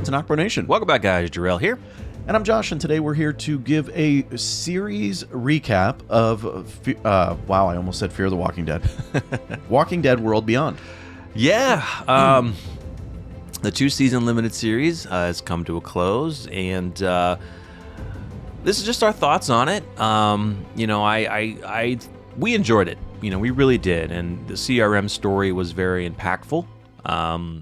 to NocBro Nation. Welcome back, guys. Jarrell here. And I'm Josh, and today we're here to give a series recap of, wow, I almost said Fear the Walking Dead. Walking Dead World Beyond. Yeah. The 2-season limited series has come to a close, and this is just our thoughts on it. We enjoyed it. We really did, and the CRM story was very impactful.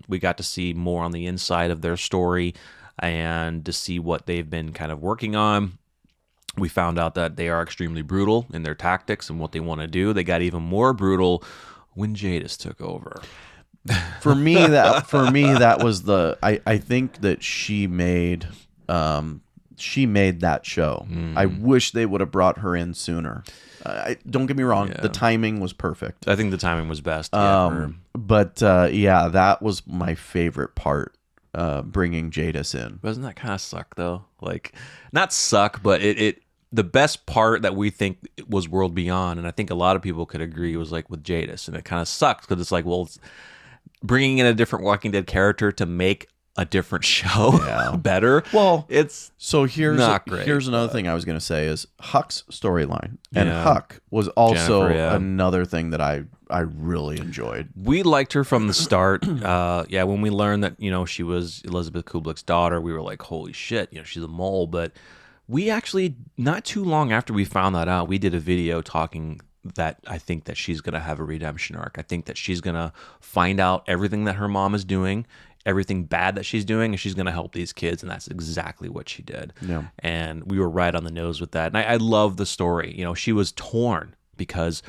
We got to see more on the inside of their story and to see what they've been kind of working on. We found out that they are extremely brutal in their tactics and what they want to do. They got even more brutal when Jadis took over. For me, that was the. I think that she made that show. I wish they would have brought her in sooner. Don't get me wrong, the timing was perfect. I think the timing was best. But that was my favorite part, bringing Jadis in. Doesn't that kind of suck though? Like, not suck, but it the best part that we think was World Beyond, and I think a lot of people could agree, was like with Jadis, and it kind of sucks because it's like, well, it's bringing in a different Walking Dead character to make a different show better. Well, it's here's not great. Here's another thing I was going to say is Huck's storyline, and Huck was also another thing that I really enjoyed. We liked her from the start. When we learned that she was Elizabeth Kublek's daughter, we were like, holy shit, she's a mole. But we actually, not too long after we found that out, we did a video talking that I think that she's going to have a redemption arc. I think that she's going to find out everything that her mom is doing, everything bad that she's doing, and she's going to help these kids, and that's exactly what she did. Yeah. And we were right on the nose with that. And I love the story. She was torn because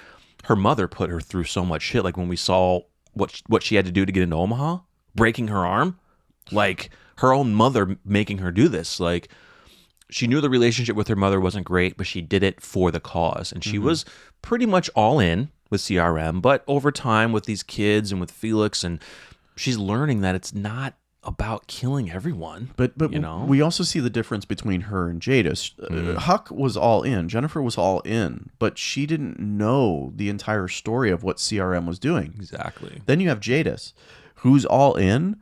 her mother put her through so much shit. Like when we saw what she had to do to get into Omaha, breaking her arm, like her own mother making her do this. Like, she knew the relationship with her mother wasn't great, but she did it for the cause. And she was pretty much all in with CRM, but over time with these kids and with Felix, and she's learning that it's not about killing everyone. But we also see the difference between her and Jadis. Huck was all in. Jennifer was all in, but she didn't know the entire story of what CRM was doing. Exactly. Then you have Jadis, who's all in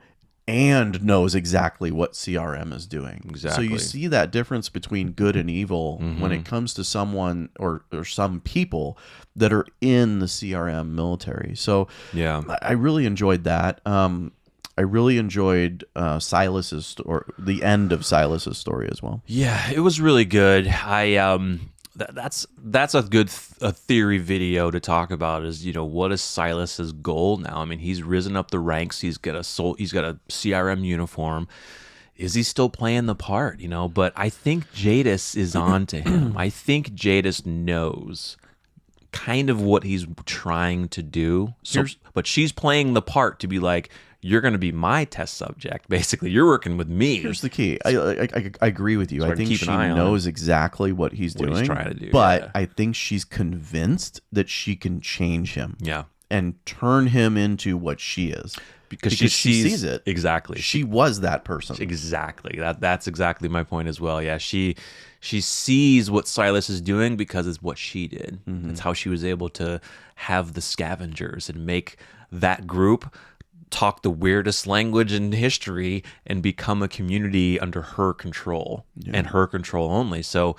and knows exactly what CRM is doing. Exactly. So you see that difference between good and evil when it comes to someone or some people that are in the CRM military. So I really enjoyed that. I really enjoyed Silas's or the end of Silas's story as well. Yeah, it was really good. That's a good theory video to talk about. Is what is Silas's goal now? I mean, he's risen up the ranks. He's got a CRM uniform. Is he still playing the part? But I think Jadis is on to him. I think Jadis knows kind of what he's trying to do. But she's playing the part to be like, you're going to be my test subject. Basically, you're working with me. Here's the key. I agree with you. I think she knows exactly what he's doing. He's trying to do. But I think she's convinced that she can change him. Yeah. And turn him into what she is. Because she sees it. Exactly. She was that person. Exactly. That's exactly my point as well. Yeah. She sees what Silas is doing because it's what she did. It's how she was able to have the scavengers and make that group talk the weirdest language in history and become a community under her control and her control only. So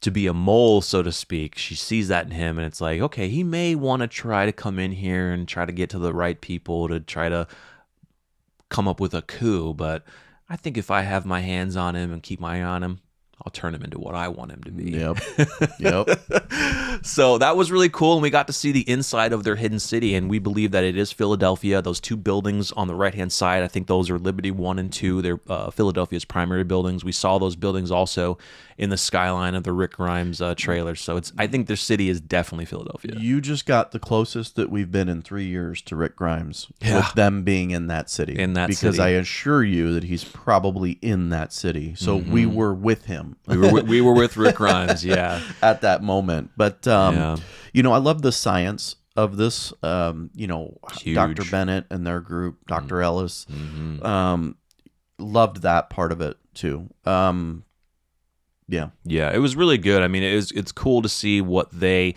to be a mole, so to speak, she sees that in him, and it's like, okay, he may want to try to come in here and try to get to the right people to try to come up with a coup. But I think if I have my hands on him and keep my eye on him, I'll turn him into what I want him to be. Yep. So that was really cool, and we got to see the inside of their hidden city, and we believe that it is Philadelphia. Those two buildings on the right-hand side, I think those are Liberty 1 and 2. They're Philadelphia's primary buildings. We saw those buildings also in the skyline of the Rick Grimes trailer. So I think their city is definitely Philadelphia. You just got the closest that we've been in 3 years to Rick Grimes with them being in that city. Because I assure you that he's probably in that city. So we were with him. We were with Rick Grimes, at that moment. But I love the science of this. Dr. Bennett and their group, Dr. Ellis, loved that part of it too. It was really good. I mean, it's cool to see what they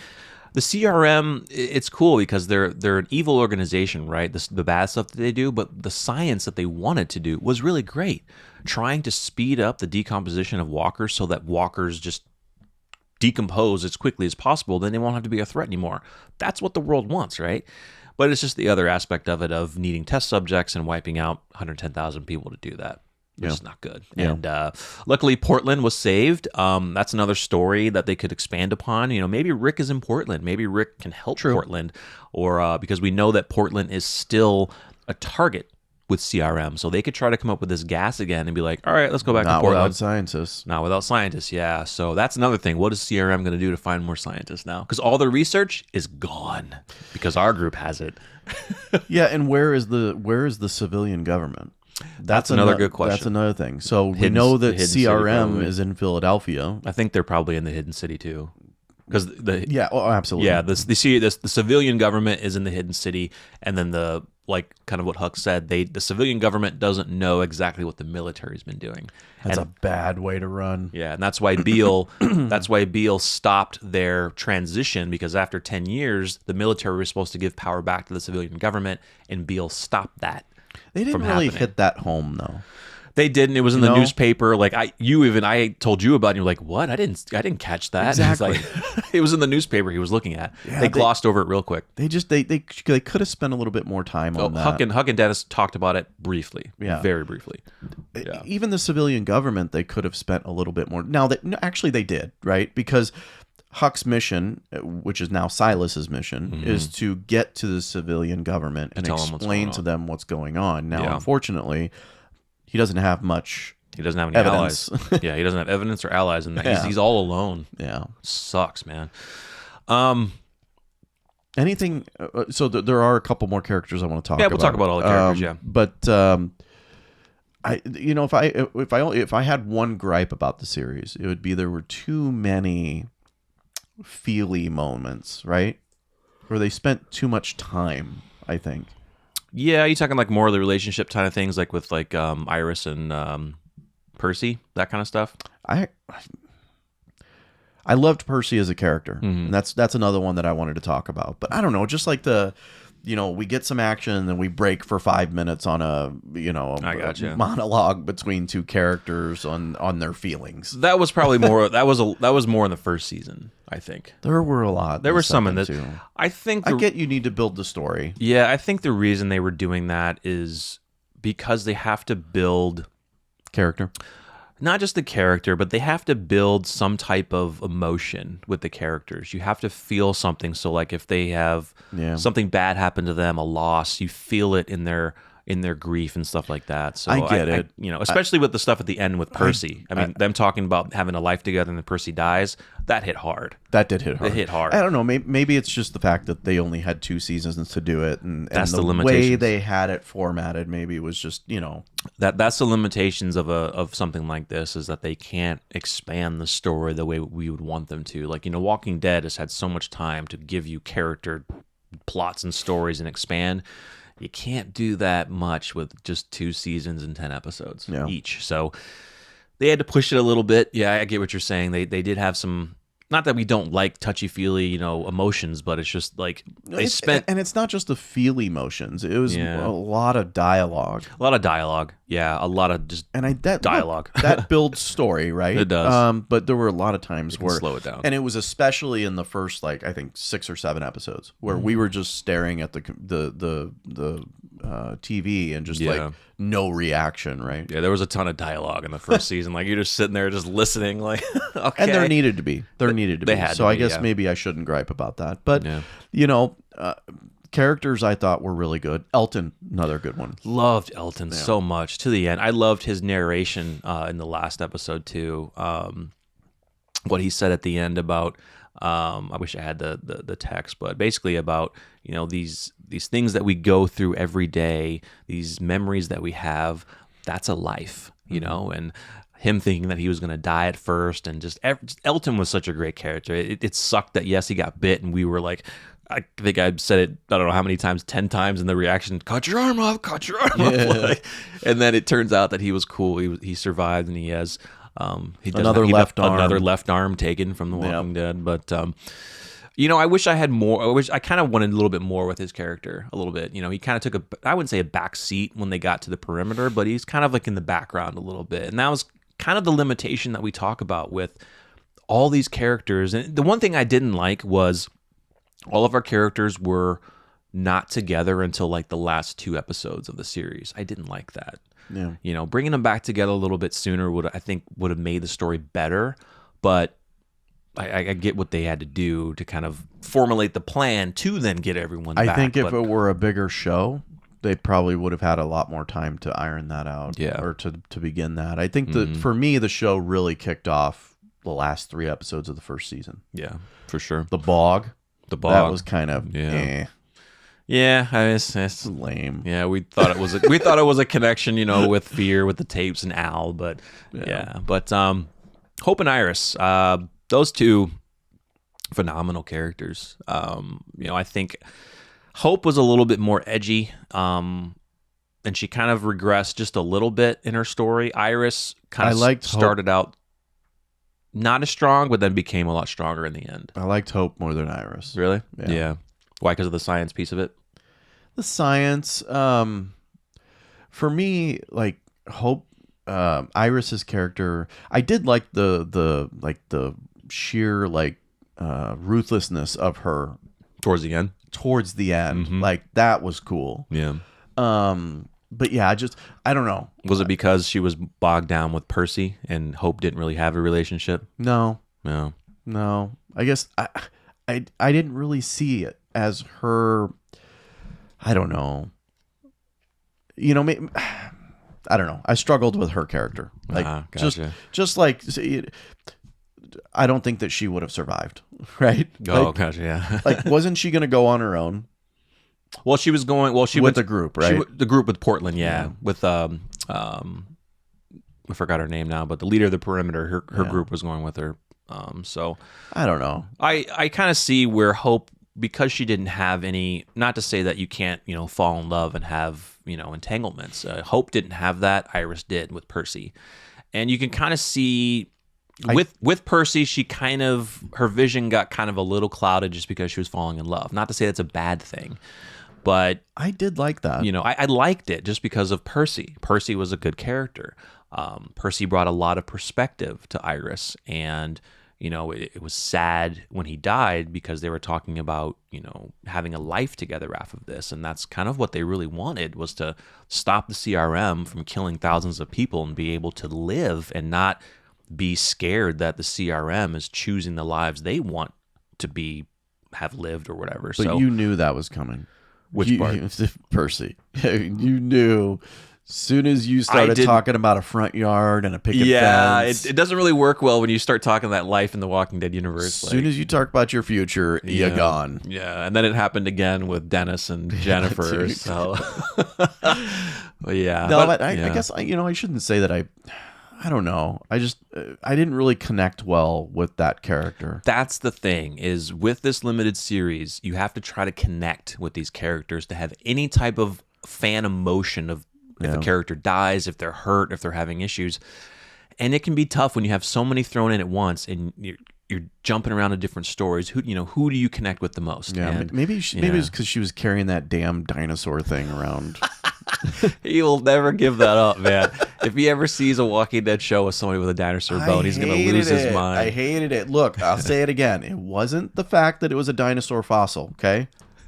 The CRM, it's cool because they're an evil organization, right? The bad stuff that they do, but the science that they wanted to do was really great. Trying to speed up the decomposition of walkers so that walkers just decompose as quickly as possible, then they won't have to be a threat anymore. That's what the world wants, right? But it's just the other aspect of it, of needing test subjects and wiping out 110,000 people to do that. Which is not good. Yeah. And luckily, Portland was saved. That's another story that they could expand upon. Maybe Rick is in Portland. Maybe Rick can help Portland, or because we know that Portland is still a target with CRM, so they could try to come up with this gas again and be like, all right, let's go back to Portland. Not without scientists. Not without scientists, yeah. So that's another thing. What is CRM going to do to find more scientists now? Because all the research is gone because our group has it. Yeah, and where is the civilian government? That's another good question. That's another thing. So we know that CRM is in Philadelphia. I think they're probably in the hidden city too. Because absolutely. Yeah, the civilian government is in the hidden city, and then kind of what Huck said, the civilian government doesn't know exactly what the military's been doing. That's a bad way to run. Yeah, and that's why Beale stopped their transition, because after 10 years, the military was supposed to give power back to the civilian government, and Beale stopped that. They didn't really hit that home though. They didn't. It was in the newspaper. Like I told you about it, and you're like, what? I didn't catch that. Exactly. It was in the newspaper he was looking at. Yeah, they glossed over it real quick. They could have spent a little bit more time on that. Huck and Dennis talked about it briefly. Yeah. Very briefly. Yeah. Even the civilian government, they could have spent a little bit more. Now actually they did, right? Because Huck's mission, which is now Silas's mission, is to get to the civilian government and explain to them what's going on. Now, unfortunately, he doesn't have much. He doesn't have any evidence. Allies. Yeah, he doesn't have evidence or allies in that. Yeah. He's all alone. Yeah, sucks, man. Anything? So there are a couple more characters I want to talk about. Yeah, we'll talk about all the characters. Yeah, but if I had one gripe about the series, it would be there were too many feely moments, right? Where they spent too much time, I think. Yeah, you talking like more of the relationship kind of things, like with Iris and Percy, that kind of stuff. I loved Percy as a character, and that's another one that I wanted to talk about. But I don't know, just like we get some action and then we break for 5 minutes on a monologue between two characters on their feelings. That was probably more. that was more in the first season. I think there were a lot. There were some in this too. I get you need to build the story. Yeah, I think the reason they were doing that is because they have to build character. Not just the character, but they have to build some type of emotion with the characters. You have to feel something. So like if they have something bad happen to them, a loss, you feel it in their grief and stuff like that. So I get it. Especially with the stuff at the end with Percy. I mean, them talking about having a life together and then Percy dies, that hit hard. That did hit hard. It hit hard. I don't know. Maybe it's just the fact that they only had 2 seasons to do it, and that's the way they had it formatted. Maybe it was just that's the limitations of something like this, is that they can't expand the story the way we would want them to. Like Walking Dead has had so much time to give you character plots and stories and expand. You can't do that much with just 2 seasons and 10 episodes each. So they had to push it a little bit. Yeah, I get what you're saying. They did have some, not that we don't like touchy-feely, emotions, but it's just like and it's not just the feel emotions. It was a lot of dialogue. A lot of dialogue. Yeah, a lot of just dialogue. That builds story, right? It does. But there were a lot of times where slow it down. And it was especially in the first, I think 6 or 7 episodes where we were just staring at the TV and just no reaction, right? Yeah, there was a ton of dialogue in the first season. Like you're just sitting there just listening, like okay. And there needed to be. They had so I guess maybe I shouldn't gripe about that. But characters I thought were really good. Elton, another good one. Loved Elton so much to the end. I loved his narration in the last episode too. What he said at the end about I wish I had the text, but basically about these things that we go through every day, these memories that we have. That's a life, and him thinking that he was going to die at first, and just Elton was such a great character. It sucked that he got bit, and we were like, I think I've said it, I don't know how many times, 10 times in the reaction, cut your arm off. And then it turns out that he was cool. He survived, and he has another left arm taken from The Walking Dead. But I wish I had more. I kind of wanted a little bit more with his character, a little bit. He kind of took I wouldn't say a back seat when they got to the perimeter, but he's kind of like in the background a little bit. And that was kind of the limitation that we talk about with all these characters. And the one thing I didn't like was all of our characters were not together until like the last 2 episodes of the series. I didn't like that. Yeah. Bringing them back together a little bit sooner would have made the story better, but I get what they had to do to kind of formulate the plan to then get everyone back. I think if it were a bigger show, they probably would have had a lot more time to iron that out, or to begin that. I think that for me, the show really kicked off the last 3 episodes of the first season. Yeah, for sure. The bog, that was kind of Yeah, it's lame. Yeah, we thought it was a connection, with Fear, with the tapes and Al, but but Hope and Iris, those 2 phenomenal characters. I think Hope was a little bit more edgy, and she kind of regressed just a little bit in her story. Iris kind of started out not as strong, but then became a lot stronger in the end. I liked Hope more than Iris. Really? Yeah. Why? Because of the science piece of it? The science, for me, like Hope, Iris's character, I did like the sheer ruthlessness of her towards the end. Like that was cool. Yeah. But yeah, I don't know. Was it because she was bogged down with Percy and Hope didn't really have a relationship? No. I guess I didn't really see it as her. I don't know. Maybe, I don't know. I struggled with her character. Like gotcha. just like I don't think that she would have survived, right? Oh, gotcha. Yeah. Like, wasn't she going to go on her own? Well, she was going. Well, she with the group, right? The group with Portland, yeah. With I forgot her name now, but the leader of the perimeter, her group was going with her. So I don't know. I kind of see where Hope, because she didn't have any. Not to say that you can't, fall in love and have entanglements. Hope didn't have that. Iris did with Percy, and you can kind of see. With Percy, she kind of, her vision got kind of a little clouded just because she was falling in love. Not to say that's a bad thing, but I did like that. I liked it just because of Percy. Percy was a good character. Percy brought a lot of perspective to Iris, and it was sad when he died because they were talking about having a life together after this, and that's kind of what they really wanted, was to stop the CRM from killing thousands of people and be able to live and not be scared that the CRM is choosing the lives they want to have lived or whatever. But so you knew that was coming. Which part? Percy. You knew. Soon as you started talking about a front yard and a picket fence. It doesn't really work well when you start talking that life in the Walking Dead universe. As soon as you talk about your future, you're gone. Yeah, and then it happened again with Dennis and Jennifer. So, but yeah. No, but I guess I shouldn't say that I don't know. I didn't really connect well with that character. That's the thing, is with this limited series, you have to try to connect with these characters to have any type of fan emotion of if a character dies, if they're hurt, if they're having issues. And it can be tough when you have so many thrown in at once and you're jumping around to different stories. Who do you connect with the most? Yeah, and, maybe it was because she was carrying that damn dinosaur thing around. He will never give that up, man. If he ever sees a Walking Dead show with somebody with a dinosaur bone, he's going to lose his mind. I hated it. Look, I'll say it again. It wasn't the fact that it was a dinosaur fossil, okay?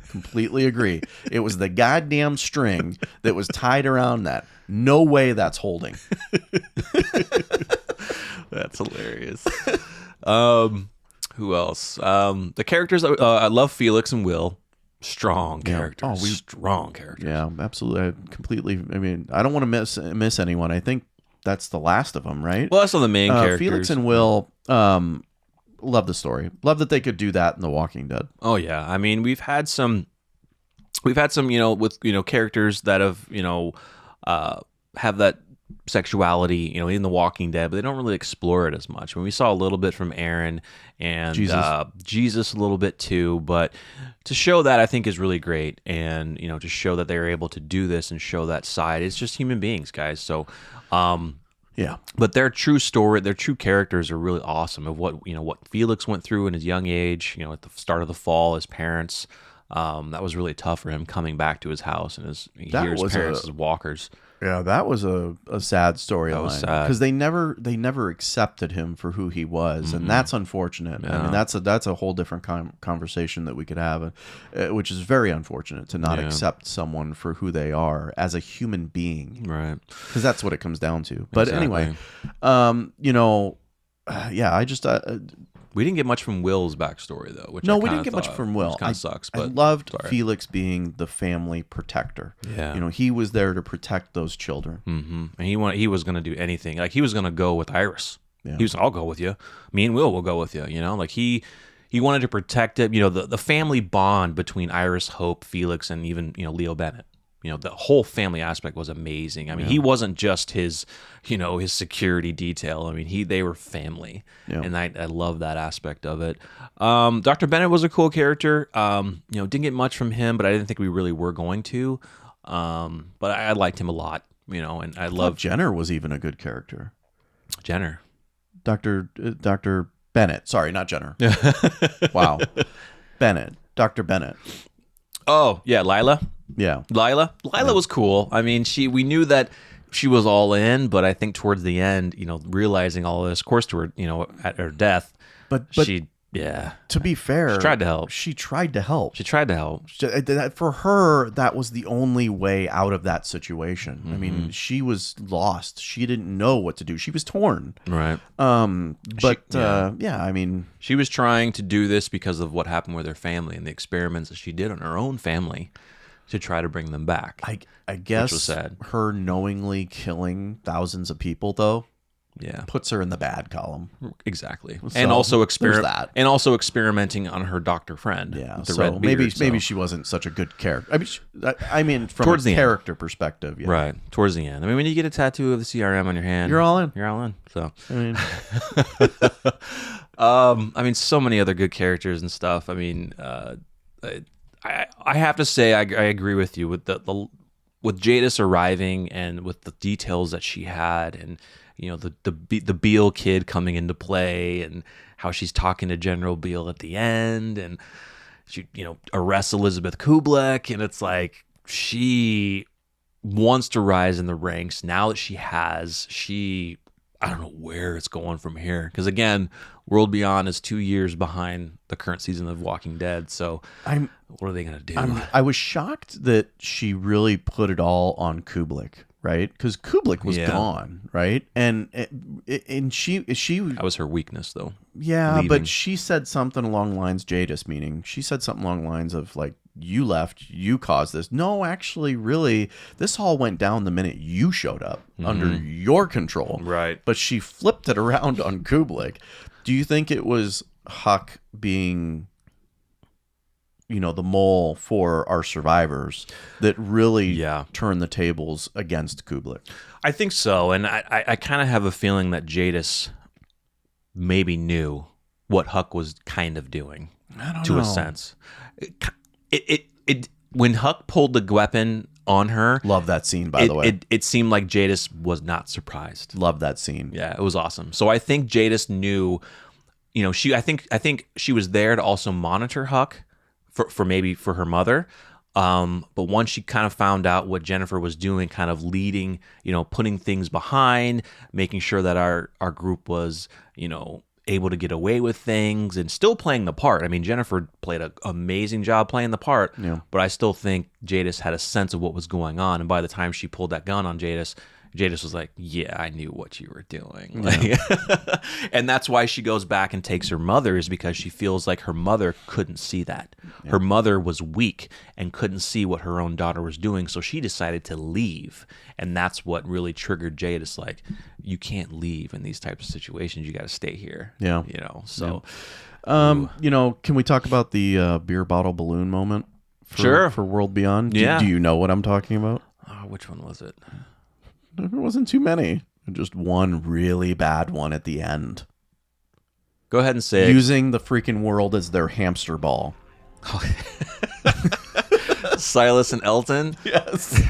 Completely agree. It was the goddamn string that was tied around that. No way that's holding. That's hilarious. Who else? The characters, I love Felix and Will. Strong characters. Strong characters. Yeah, absolutely. I don't want to miss anyone. I think that's the last of them, right? Well, that's all the main characters. Felix and Will, love the story. Love that they could do that in The Walking Dead. Oh yeah. I mean, we've had some, with characters that have, have that sexuality, in The Walking Dead, but they don't really explore it as much. When we saw a little bit from Aaron and Jesus a little bit too, but to show that, I think, is really great. And, to show that they're able to do this and show that side. It's just human beings, guys. So, Yeah. But their true story, their true characters are really awesome of what, what Felix went through in his young age, at the start of the fall, his parents. That was really tough for him coming back to his house and he hears his parents as walkers. Yeah, that was a sad storyline because they never accepted him for who he was, and that's unfortunate. Yeah. I mean, that's a whole different conversation that we could have, which is very unfortunate to not accept someone for who they are as a human being, right? Because that's what it comes down to. But anyway, I just. We didn't get much from Will's backstory, though. No, we didn't get much from Will. Kind of sucks. But I loved Felix being the family protector. Yeah, he was there to protect those children. Mm-hmm. And he was going to do anything. Like he was going to go with Iris. Yeah. He was, I'll go with you. Me and Will go with you. Like he wanted to protect it. The family bond between Iris, Hope, Felix, and even Leo Bennett. The whole family aspect was amazing. I mean, he wasn't just his, his security detail. I mean, they were family, and I love that aspect of it. Dr. Bennett was a cool character. Didn't get much from him, but I didn't think we really were going to. But I liked him a lot, and I love Jenner was even a good character. Jenner, Dr. Bennett. Sorry, not Jenner. Wow, Bennett, Dr. Bennett. Oh yeah, Lila. Yeah, Lila was cool. I mean, we knew that she was all in, but I think towards the end, realizing all of this, of course, to her, at her death, but she, to be fair, she tried to help. She tried to help. For her, that was the only way out of that situation. Mm-hmm. I mean, she was lost. She didn't know what to do. She was torn. Right. I mean, she was trying to do this because of what happened with her family and the experiments that she did on her own family to try to bring them back. I guess which was sad. Her knowingly killing thousands of people, though, puts her in the bad column. Exactly. So, and also experimenting on her doctor friend. Yeah. The so red beard, maybe she wasn't such a good character. I mean, from towards a character perspective, yeah. Right. Towards the end. I mean, when you get a tattoo of the CRM on your hand, you're all in. You're all in. So I mean, so many other good characters and stuff. I mean, I have to say I agree with you with with Jadis arriving and with the details that she had, and the Beale kid coming into play, and how she's talking to General Beale at the end, and she arrests Elizabeth Kublek, and it's like she wants to rise in the ranks now that I don't know where it's going from here. Because again, World Beyond is 2 years behind the current season of Walking Dead. So what are they going to do? I was shocked that she really put it all on Kublek, right? Because Kublek was gone, right? And she that was her weakness, though. Yeah, leaving. But she said something along the lines, Jadis meaning, she said something along the lines of like, you left, you caused this. No, actually, really, this all went down the minute you showed up under your control. Right. But she flipped it around on Kublek. Do you think it was Huck being, the mole for our survivors that really turned the tables against Kublek? I think so. And I kind of have a feeling that Jadis maybe knew what Huck was kind of doing. I don't know. A sense. It when Huck pulled the weapon on her. Love that scene, by the way. It seemed like Jadis was not surprised. Love that scene. Yeah, it was awesome. So I think Jadis knew, I think she was there to also monitor Huck for her mother. But once she kind of found out what Jennifer was doing, kind of leading, putting things behind, making sure that our group was, able to get away with things and still playing the part. I mean, Jennifer played an amazing job playing the part, but I still think Jadis had a sense of what was going on. And by the time she pulled that gun on Jadis was like, yeah, I knew what you were doing. Like, and that's why she goes back and takes her mother, is because she feels like her mother couldn't see that. Yeah. Her mother was weak and couldn't see what her own daughter was doing. So she decided to leave. And that's what really triggered Jadis. Like, you can't leave in these types of situations. You got to stay here. Yeah. So. Can we talk about the beer bottle balloon moment? For World Beyond? Yeah. Do you know what I'm talking about? Oh, which one was it? There wasn't too many. Just one really bad one at the end. Go ahead and say using the freaking world as their hamster ball. Silas and Elton. Yes.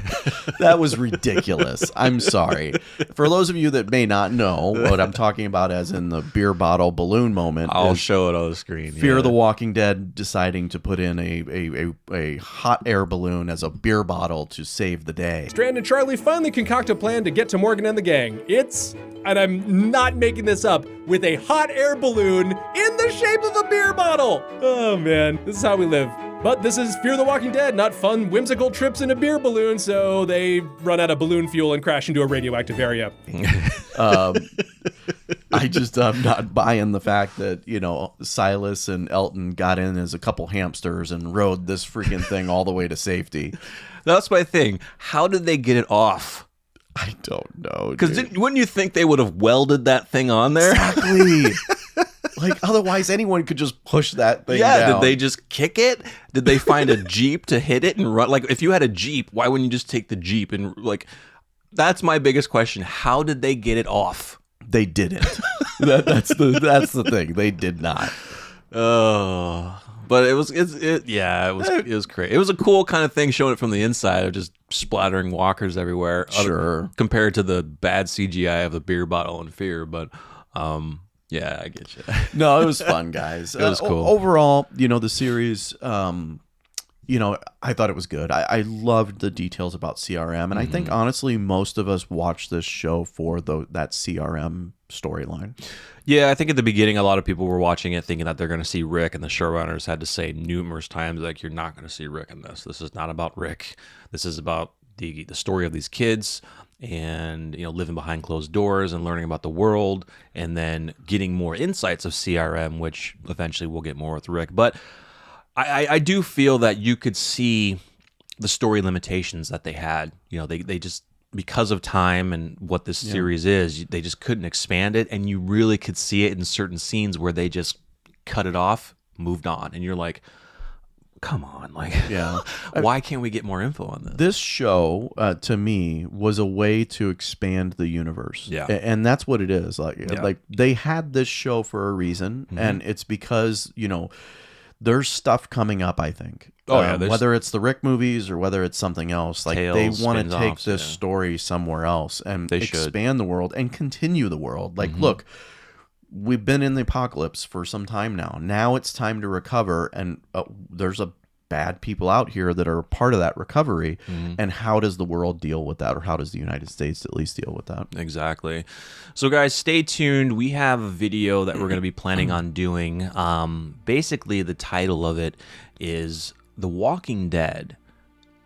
That was ridiculous. I'm sorry. For those of you that may not know what I'm talking about, as in the beer bottle balloon moment, I'll show it on the screen. Fear the Walking Dead deciding to put in a hot air balloon as a beer bottle to save the day. Strand and Charlie finally concoct a plan to get to Morgan and the gang. It's, and I'm not making this up, with a hot air balloon in the shape of a beer bottle. Oh man, this is how we live. But this is Fear the Walking Dead, not fun, whimsical trips in a beer balloon, so they run out of balloon fuel and crash into a radioactive area. I'm not buying the fact that, Silas and Elton got in as a couple hamsters and rode this freaking thing all the way to safety. That's my thing. How did they get it off? I don't know. Because wouldn't you think they would have welded that thing on there? Exactly. Like, otherwise anyone could just push that thing down. Did they just kick it? Did they find a Jeep to hit it and run? Like, if you had a Jeep, why wouldn't you just take the Jeep and, like, that's my biggest question. How did they get it off? They didn't. That's the thing. They did not. Oh, but it was great. It was a cool kind of thing, showing it from the inside of just splattering walkers everywhere. Sure. Compared to the bad CGI of the beer bottle in Fear, but yeah, I get you. No, it was fun, guys. It was cool. Overall, the series, I thought it was good. I loved the details about CRM, and I think, honestly, most of us watched this show for that CRM storyline. Yeah, I think at the beginning, a lot of people were watching it thinking that they're going to see Rick, and the showrunners had to say numerous times, like, you're not going to see Rick in this. This is not about Rick. This is about the story of these kids and, living behind closed doors and learning about the world, and then getting more insights of CRM, which eventually we'll get more with Rick. But I do feel that you could see the story limitations that they had. They just, because of time and what this series is, they just couldn't expand it, and you really could see it in certain scenes where they just cut it off, moved on, and you're like, come on, like, why can't we get more info on this? This show, to me, was a way to expand the universe. Yeah. And that's what it is. Like they had this show for a reason, and it's because, there's stuff coming up, I think. Whether it's the Rick movies or whether it's something else, like, they want to take this story somewhere else and expand the world and continue the world. Like, look, we've been in the apocalypse for some time now. Now it's time to recover, and there's bad people out here that are part of that recovery. And how does the world deal with that, or how does the United States at least deal with that? Exactly. So, guys, stay tuned. We have a video that we're going to be planning on doing. Basically, the title of it is The Walking Dead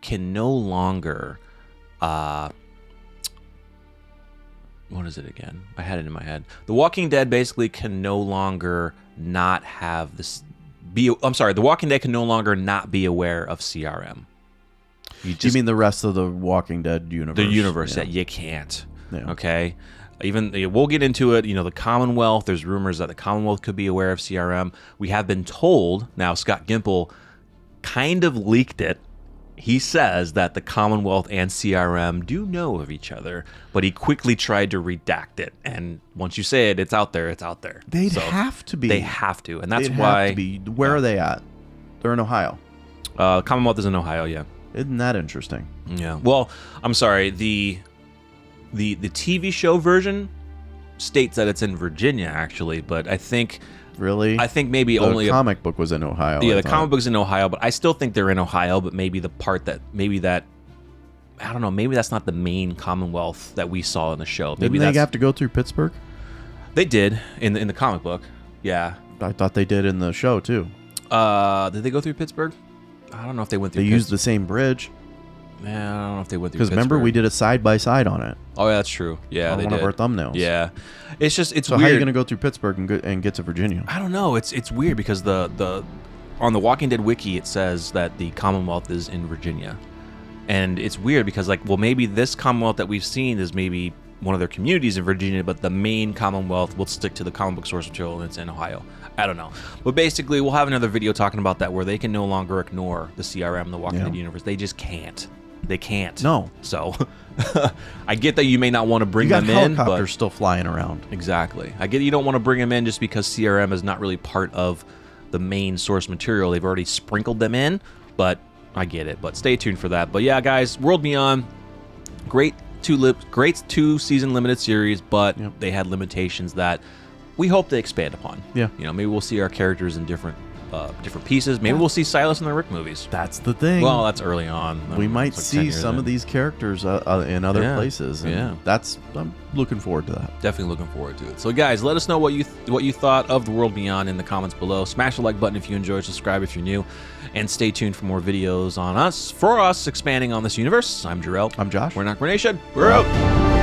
Can No Longer... what is it again? I had it in my head. The Walking Dead basically can no longer not have this... The Walking Dead can no longer not be aware of CRM. You mean the rest of the Walking Dead universe? The universe that you can't. Yeah. Okay? Even we'll get into it. The Commonwealth, there's rumors that the Commonwealth could be aware of CRM. We have been told, now Scott Gimple kind of leaked it. He says that the Commonwealth and CRM do know of each other, but he quickly tried to redact it. And once you say it, it's out there. It's out there. They'd have to be. They have to, and that's why. Have to be. Where are they at? They're in Ohio. Commonwealth is in Ohio. Yeah. Isn't that interesting? Yeah. Well, I'm sorry. The TV show version states that it's in Virginia, actually, but I think. Really? I think maybe only the comic book was in Ohio. Yeah, the comic book's in Ohio, but I still think they're in Ohio. But maybe the part that I don't know. Maybe that's not the main Commonwealth that we saw in the show. Maybe they have to go through Pittsburgh. They did in the comic book. Yeah, I thought they did in the show too. Did they go through Pittsburgh? I don't know if they went through. They used the same bridge. Man, I don't know if they went through. Because remember, we did a side by side on it. Oh, yeah, that's true. Yeah, on one of our thumbnails. Yeah, it's so weird. How are you going to go through Pittsburgh and get to Virginia? I don't know. It's weird because the on the Walking Dead wiki it says that the Commonwealth is in Virginia, and it's weird because maybe this Commonwealth that we've seen is maybe one of their communities in Virginia, but the main Commonwealth will stick to the comic book source material and it's in Ohio. I don't know. But basically, we'll have another video talking about that where they can no longer ignore the CRM, the Walking Dead universe. They just can't. They can't. No. So I get that you may not want to bring them in. Helicopters still flying around. Exactly. I get you don't want to bring them in just because CRM is not really part of the main source material. They've already sprinkled them in, but I get it, but stay tuned for that. But yeah, guys, World Beyond, great 2-season limited series, but they had limitations that we hope they expand upon. Yeah. You know, maybe we'll see our characters in different pieces. Maybe we'll see Silas in the Rick movies. That's the thing. Well, that's early on. We might see some of these characters in other places. And I'm looking forward to that. Definitely looking forward to it. So, guys, let us know what you thought of The World Beyond in the comments below. Smash the like button if you enjoyed. Subscribe if you're new. And stay tuned for more videos on us, expanding on this universe. I'm Jarrell. I'm Josh. We're NocBro Nation. We're out.